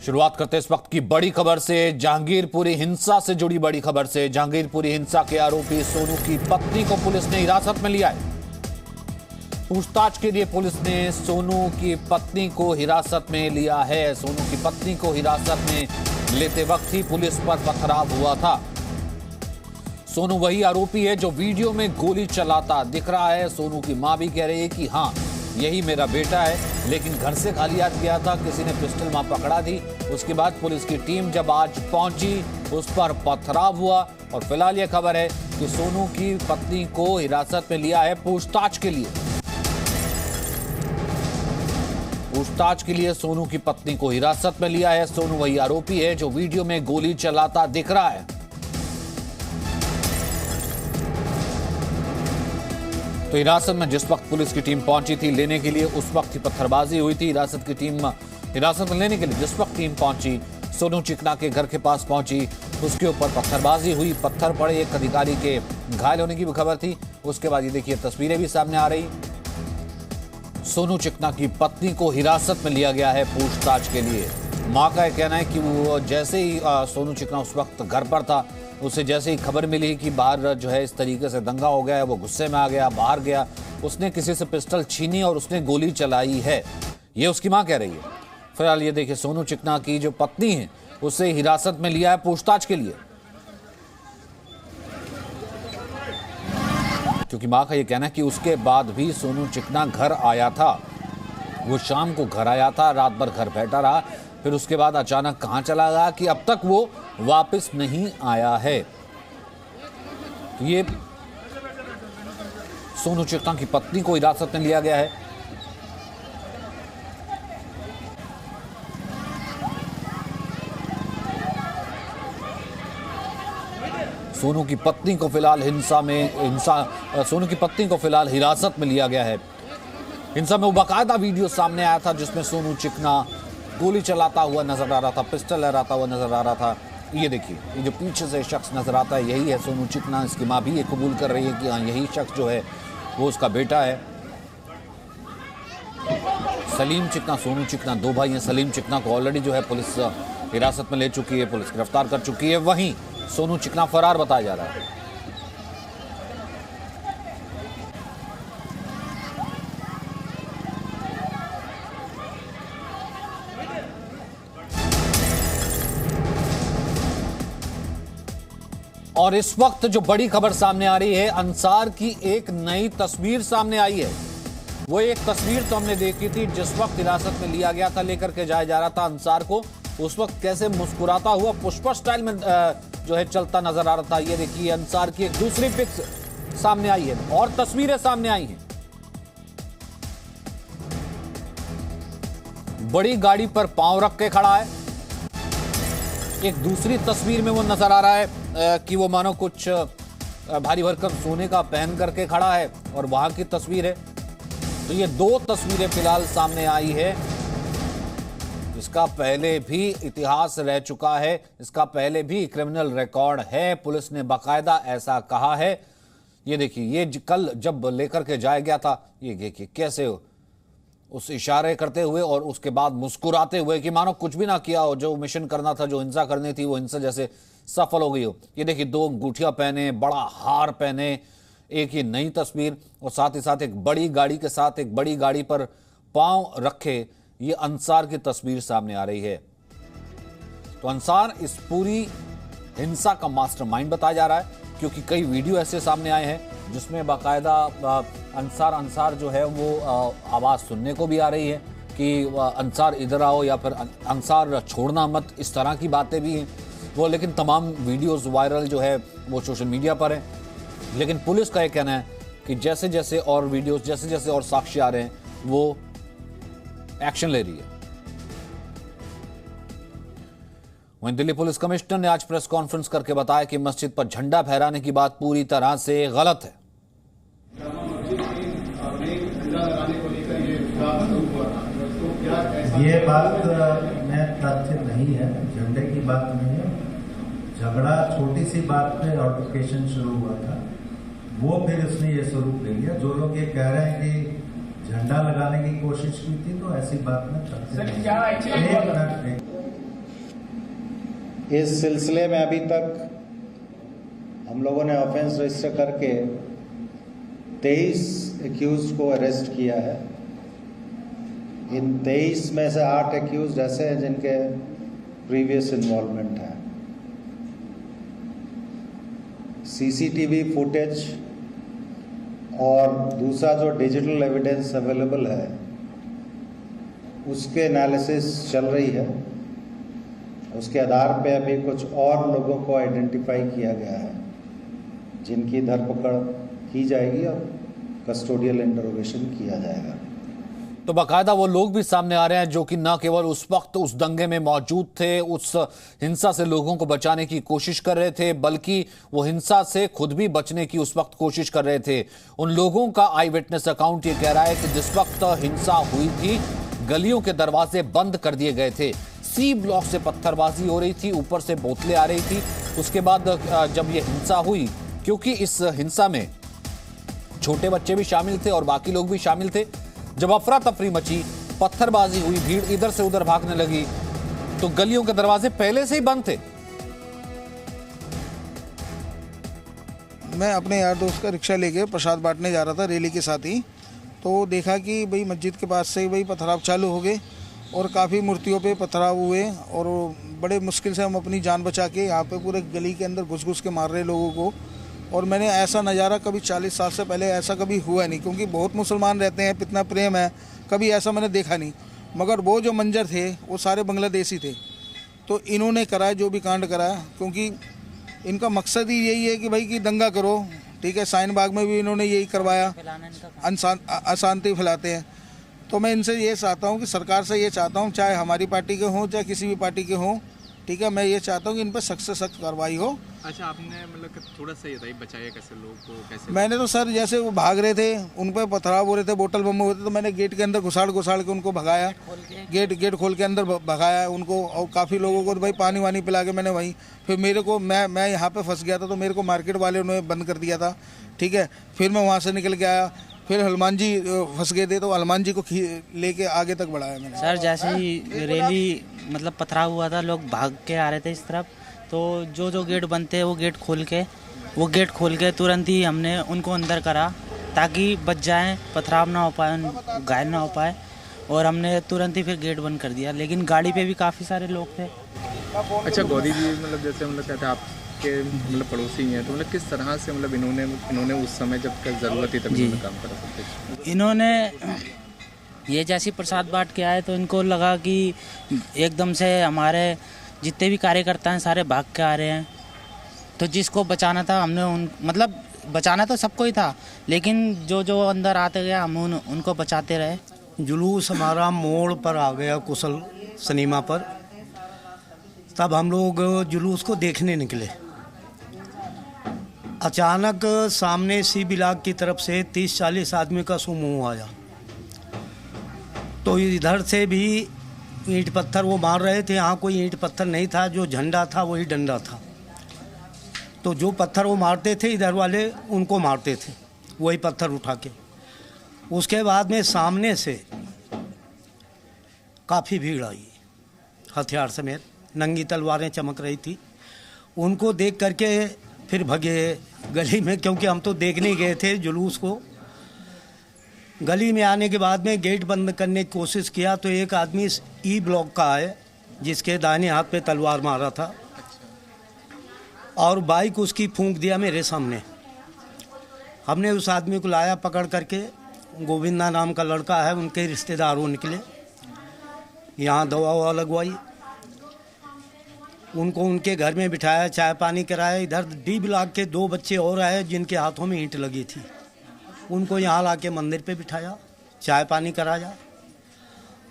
शुरुआत करते इस वक्त की बड़ी खबर से। जहांगीरपुरी हिंसा से जुड़ी बड़ी खबर से। जहांगीरपुरी हिंसा के आरोपी सोनू की पत्नी को पुलिस ने हिरासत में लिया है। पूछताछ के लिए पुलिस ने सोनू की पत्नी को हिरासत में लिया है। सोनू की पत्नी को हिरासत में लेते वक्त ही पुलिस पर पथराव हुआ था। सोनू वही आरोपी है जो वीडियो में गोली चलाता दिख रहा है। सोनू की मां भी कह रही है कि हाँ, यही मेरा बेटा है, लेकिन घर से खाली हाथ गया था, किसी ने पिस्टल मां पकड़ा दी। उसके बाद पुलिस की टीम जब आज पहुंची, उस पर पथराव हुआ और फिलहाल यह खबर है कि सोनू की पत्नी को हिरासत में लिया है पूछताछ के लिए। पूछताछ के लिए सोनू की पत्नी को हिरासत में लिया है। सोनू वही आरोपी है जो वीडियो में गोली चलाता दिख रहा है। तो हिरासत में जिस वक्त पुलिस की टीम पहुंची थी लेने के लिए, उस वक्त ही पत्थरबाजी हुई थी। हिरासत में लेने के लिए जिस वक्त टीम पहुंची, सोनू चिकना के घर के पास पहुंची, उसके ऊपर पत्थरबाजी हुई, पत्थर पड़े, एक अधिकारी के घायल होने की भी खबर थी। उसके बाद ये देखिए तस्वीरें भी सामने आ रही। सोनू चिकना की पत्नी को हिरासत में लिया गया है पूछताछ के लिए। मां का कहना है कि वो जैसे ही सोनू चिकना उस वक्त घर पर था, उसे जैसे ही खबर मिली कि बाहर जो है इस तरीके से दंगा हो गया है, वो गुस्से में आ गया, बाहर गया, उसने किसी से पिस्टल छीनी और उसने गोली चलाई है, ये उसकी मां कह रही है। फिलहाल ये देखिए सोनू चिकना की जो पत्नी है उसे हिरासत में लिया है पूछताछ के लिए, क्योंकि मां का ये कहना है कि उसके बाद भी सोनू चिकना घर आया था। वो शाम को घर आया था, रात भर घर बैठा रहा, फिर उसके बाद अचानक कहां चला गया कि अब तक वो वापस नहीं आया है। तो ये सोनू चिकना की पत्नी को हिरासत में लिया गया है। सोनू की पत्नी को फिलहाल सोनू की पत्नी को फिलहाल हिरासत में लिया गया है। हिंसा में वो बाकायदा वीडियो सामने आया था जिसमें सोनू चिकना गोली चलाता हुआ नजर आ रहा था, पिस्टल लहराता हुआ नजर आ रहा था। ये देखिए, ये जो पीछे से शख्स नजर आता है यही है सोनू चिकना। इसकी मां भी ये कबूल कर रही है कि हाँ, यही शख्स जो है वो उसका बेटा है। सलीम चिकना, सोनू चिकना दो भाई हैं। सलीम चिकना को ऑलरेडी जो है पुलिस हिरासत में ले चुकी है, पुलिस गिरफ्तार कर चुकी है। वहीं सोनू चिकना फरार बताया जा रहा है। और इस वक्त जो बड़ी खबर सामने आ रही है, अंसार की एक नई तस्वीर सामने आई है। वो एक तस्वीर तो हमने देखी थी जिस वक्त हिरासत में लिया गया था, लेकर के जाया जा रहा था अंसार को। उस वक्त कैसे मुस्कुराता हुआ पुष्पा स्टाइल में जो है चलता नजर आ रहा था। ये देखिए अंसार की एक दूसरी पिक्स सामने आई है और तस्वीरें सामने आई हैं। बड़ी गाड़ी पर पांव रख के खड़ा है। एक दूसरी तस्वीर में वो नजर आ रहा है कि वो मानो कुछ भारी भरकम सोने का पहन करके खड़ा है, और वहां की तस्वीर है। तो ये दो तस्वीरें फिलहाल सामने आई है। इसका पहले भी इतिहास रह चुका है, इसका पहले भी क्रिमिनल रिकॉर्ड है, पुलिस ने बाकायदा ऐसा कहा है। ये देखिए, ये कल जब लेकर के जाया गया था, ये देखिए कैसे उस इशारे करते हुए और उसके बाद मुस्कुराते हुए कि मानो कुछ भी ना किया हो, जो मिशन करना था, जो हिंसा करनी थी, वो हिंसा जैसे सफल हो गई हो। ये देखिए, दो अंगूठियां पहने, बड़ा हार पहने, एक ये नई तस्वीर, और साथ ही साथ एक बड़ी गाड़ी के साथ एक बड़ी गाड़ी पर पांव रखे, ये अंसार की तस्वीर सामने आ रही है। तो अंसार इस पूरी हिंसा का मास्टरमाइंड बताया जा रहा है, क्योंकि कई वीडियो ऐसे सामने आए हैं जिसमें बाकायदा अंसार जो है वो आवाज़ सुनने को भी आ रही है कि अंसार इधर आओ, या फिर अंसार छोड़ना मत, इस तरह की बातें भी हैं वो। लेकिन तमाम वीडियोस वायरल जो है वो सोशल मीडिया पर हैं। लेकिन पुलिस का ये कहना है कि जैसे जैसे और वीडियोस, जैसे जैसे और साक्ष्य आ रहे हैं, वो एक्शन ले रही है। वहीं दिल्ली पुलिस कमिश्नर ने आज प्रेस कॉन्फ्रेंस करके बताया कि मस्जिद पर झंडा फहराने की बात पूरी तरह से गलत है। ये बात में तथ्य नहीं है, झंडे की बात नहीं है। झगड़ा छोटी सी बात पे ऑल्टरकेशन शुरू हुआ था, वो फिर उसने ये स्वरूप ले लिया। जो लोग ये कह रहे हैं कि झंडा लगाने की कोशिश की थी, तो ऐसी बात में तथ्य नहीं है। इस सिलसिले में अभी तक हम लोगों ने ऑफेंस रजिस्टर करके 23 एक्यूज को अरेस्ट किया है। इन 23 में से 8 एक्यूज ऐसे हैं जिनके प्रीवियस इन्वॉल्वमेंट है। सीसीटीवी फुटेज और दूसरा जो डिजिटल एविडेंस अवेलेबल है उसके एनालिसिस चल रही है। उसके आधार पे अभी कुछ और लोगों को आइडेंटिफाई किया गया है जिनकी धरपकड़ की जाएगी और कस्टोडियल इंटरोगेशन किया जाएगा। तो बाकायदा वो लोग भी सामने आ रहे हैं जो कि न केवल उस वक्त उस दंगे में मौजूद थे, उस हिंसा से लोगों को बचाने की कोशिश कर रहे थे, बल्कि वो हिंसा से खुद भी बचने की उस वक्त कोशिश कर रहे थे। उन लोगों का आई विटनेस अकाउंट ये कह रहा है कि जिस वक्त हिंसा हुई थी गलियों के दरवाजे बंद कर दिए गए थे, सी ब्लॉक से पत्थरबाजी हो रही थी, ऊपर से बोतलें आ रही थी। उसके बाद जब ये हिंसा हुई, क्योंकि इस हिंसा में छोटे बच्चे भी शामिल थे और बाकी लोग भी शामिल थे, जब अफरा तफरी मची, पत्थरबाजी हुई, भीड़ इधर से उधर भागने लगी, तो गलियों के दरवाजे पहले से ही बंद थे। मैं अपने यार दोस्त का रिक्शा लेके प्रसाद बांटने जा रहा था रैली के साथ ही, तो देखा कि भाई मस्जिद के पास से ही भाई पथराव चालू हो गए और काफ़ी मूर्तियों पे पथराव हुए और बड़े मुश्किल से हम अपनी जान बचा के यहाँ पे पूरे गली के अंदर घुस घुस के मार रहे लोगों को। और मैंने ऐसा नज़ारा कभी 40 साल से पहले ऐसा कभी हुआ नहीं, क्योंकि बहुत मुसलमान रहते हैं, इतना प्रेम है, कभी ऐसा मैंने देखा नहीं। मगर वो जो मंजर थे वो सारे बांग्लादेशी थे। तो इन्होंने करा जो भी कांड करा, क्योंकि इनका मकसद ही यही है कि भाई कि दंगा करो, ठीक है। शाहीन बाग में भी इन्होंने यही करवाया, अशांति फैलाते हैं। तो मैं इनसे ये चाहता हूँ कि सरकार से ये चाहता हूँ, चाहे हमारी पार्टी के हों चाहे किसी भी पार्टी के हों, ठीक है, मैं ये चाहता हूँ कि इन पर सख्त से सख्त कार्रवाई हो। अच्छा, आपने मतलब थोड़ा सा ये बचाया कैसे लोगों को, कैसे? मैंने तो सर जैसे वो भाग रहे थे, उन पर पथराव हो रहे थे, बोतल बम हो रहे थे, तो मैंने गेट के अंदर घुसाड़ के उनको भगाया, गेट खोल के अंदर भगाया उनको। और काफ़ी लोगों को तो भाई पानी वानी पिला के मैंने वहीं, फिर मेरे को मैं यहाँ पे फंस गया था, तो मेरे को मार्केट वाले उन्होंने बंद कर दिया था, ठीक है। फिर मैं वहाँ से निकल के आया, फिर हनुमान जी फंस गए थे, तो हनुमान जी को लेके आगे तक बढ़ाया मैंने। सर जैसे ही रैली मतलब पथराव हुआ था, लोग भाग के आ रहे थे इस तरफ, तो जो गेट बंद थे वो गेट खोल के तुरंत ही हमने उनको अंदर करा ताकि बच जाएं, पथराव ना हो पाए, घायल ना हो पाए। और हमने तुरंत ही फिर गेट बंद कर दिया, लेकिन गाड़ी पे भी काफ़ी सारे लोग थे। अच्छा गौरी जी, मतलब जैसे मतलब कहते हैं आपके मतलब पड़ोसी हैं, तो मतलब किस तरह से मतलब इन्होंने उस समय जब तक ज़रूरत थी तब इन्होंने काम करा सकते? इन्होंने ये जैसी प्रसाद बांट के आए तो इनको लगा कि एकदम से हमारे जितने भी कार्यकर्ता हैं सारे भाग के आ रहे हैं, तो जिसको बचाना था हमने मतलब बचाना तो सबको ही था, लेकिन जो अंदर आते गया हम उनको बचाते रहे। जुलूस हमारा मोड़ पर आ गया कुशल सिनेमा पर, तब हम लोग जुलूस को देखने निकले। अचानक सामने सी ब्लॉक की तरफ से 30-40 आदमी का समूह आया, तो इधर से भी ईंट पत्थर वो मार रहे थे। यहाँ कोई ईंट पत्थर नहीं था, जो झंडा था वही डंडा था। तो जो पत्थर वो मारते थे इधर वाले उनको मारते थे, वही पत्थर उठा के। उसके बाद में सामने से काफ़ी भीड़ आई, हथियार समेत, नंगी तलवारें चमक रही थी। उनको देख करके फिर भगे गली में, क्योंकि हम तो देखने गए थे जुलूस को। गली में आने के बाद में गेट बंद करने की कोशिश किया तो एक आदमी ई ब्लॉक का है जिसके दाहिने हाथ पे तलवार मारा था, और बाइक उसकी फूंक दिया मेरे सामने। हमने उस आदमी को लाया पकड़ करके, गोविंदा नाम का लड़का है, उनके रिश्तेदार वो निकले, यहाँ दवा ववा लगवाई, उनको उनके घर में बिठाया, चाय पानी कराया। इधर डी ब्लॉक के 2 बच्चे और आए जिनके हाथों में ईंट लगी थी, उनको यहाँ ला के मंदिर पे बिठाया, चाय पानी कराया।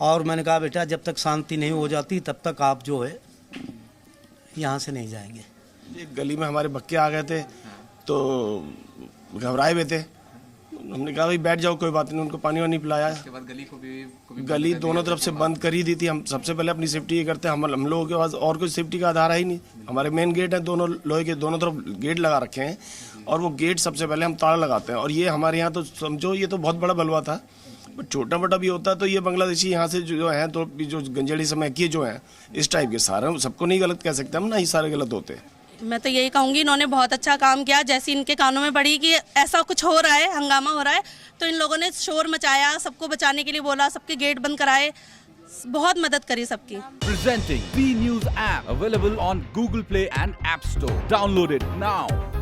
और मैंने कहा बेटा जब तक शांति नहीं हो जाती तब तक आप जो है यहाँ से नहीं जाएंगे। एक गली में हमारे बक्के आ गए थे, तो घबराए हुए थे। हमने कहा भाई बैठ जाओ, कोई बात नहीं, उनको पानी वानी पिलाया। उसके बाद गली दोनों तरफ से बंद कर ही दी थी। हम सबसे पहले अपनी सेफ्टी ये करते हैं, हम लोगों के पास और कोई सेफ्टी का आधार है ही नहीं। हमारे मेन गेट है, दोनों लोहे के दोनों तरफ गेट लगा रखे हैं, और वो गेट सबसे पहले हम ताला लगाते हैं। और ये हमारे यहाँ तो समझो ये तो बहुत बड़ा बलवा था, छोटा मोटा भी होता तो ये बांग्लादेशी यहाँ से जो है तो जो गंजेड़ी समय किए जो है इस टाइप के सारे सबको नहीं गलत कह सकते हम ना, ही सारे गलत होते। मैं तो यही कहूँगी इन्होंने बहुत अच्छा काम किया। जैसे इनके कानों में पड़ी कि ऐसा कुछ हो रहा है, हंगामा हो रहा है, तो इन लोगों ने शोर मचाया, सबको बचाने के लिए बोला, सबके गेट बंद कराए, बहुत मदद करी सबकी। Presenting B News app available on Google Play and App Store. Download it now.